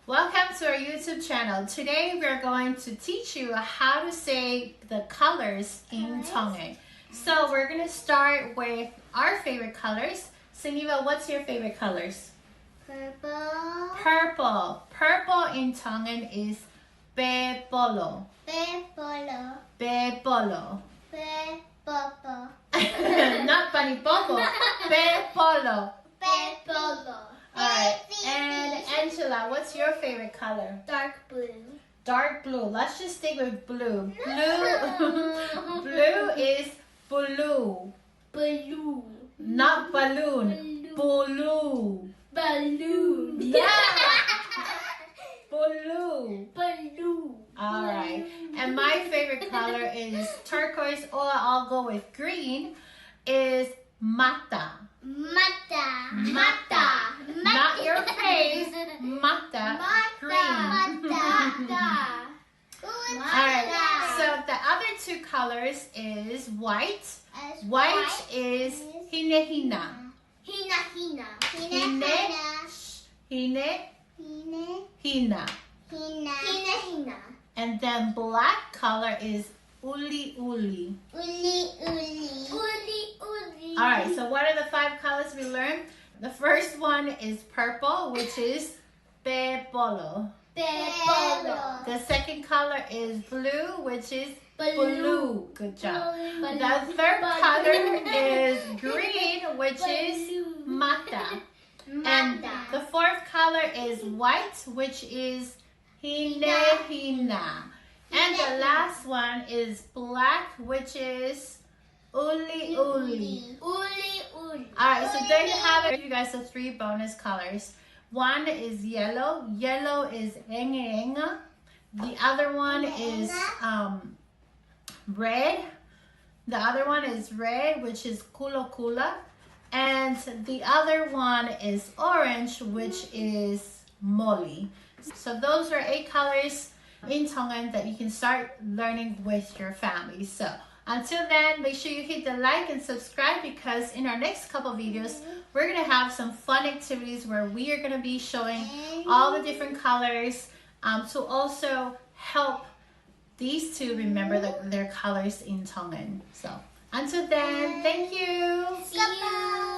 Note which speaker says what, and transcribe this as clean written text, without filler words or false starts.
Speaker 1: Welcome to our YouTube channel. Today we're going to teach you how to say the colors in Tongan. So we're going to start with our favorite colors. Siniva, what's your favorite colors?
Speaker 2: Purple.
Speaker 1: Purple. Purple in Tongan is pepolo.
Speaker 2: Pepolo.
Speaker 1: Pepolo.
Speaker 2: Pepopo.
Speaker 1: Not panipopo. Pepolo.
Speaker 2: Pepolo.
Speaker 1: Alright, and Angela, what's your favorite color?
Speaker 2: Dark blue.
Speaker 1: Dark blue. Let's just stick with blue. Blue is blue.
Speaker 2: Blue.
Speaker 1: Not balloon. Blue.
Speaker 2: Balloon.
Speaker 1: Yeah. Blue.
Speaker 2: Blue.
Speaker 1: Alright. And my favorite color is turquoise, or I'll go with green, is mata.
Speaker 2: Mata.
Speaker 1: Mata. Not your face. Mata. Green.
Speaker 2: Mata.
Speaker 1: Alright. So the other two colors is white. White is hine.
Speaker 2: Hina.
Speaker 1: Hine. Hina.
Speaker 2: Hina.
Speaker 1: And then black color is uli.
Speaker 2: Uli.
Speaker 1: Alright, so what are the 5 colors we learned? The first one is purple, which is pepolo.
Speaker 2: Pepolo.
Speaker 1: The second color is blue, which is blue. Good job.
Speaker 2: Blue.
Speaker 1: The third color is green, which is mata. And the fourth color is white, which is hina. And the last one is black, which is uli. Alright, so there you have it. You guys have 3 bonus colors. One is yellow. Yellow is enge. The other one is red. The other one is red, which is kula. And the other one is orange, which is moli. So those are 8 colors in Tongan that you can start learning with your family. So until then, make sure you hit the like and subscribe, because in our next couple videos, we're going to have some fun activities where we are going to be showing all the different colors to also help these two remember their colors in Tongan. So until then, thank you.
Speaker 2: See you.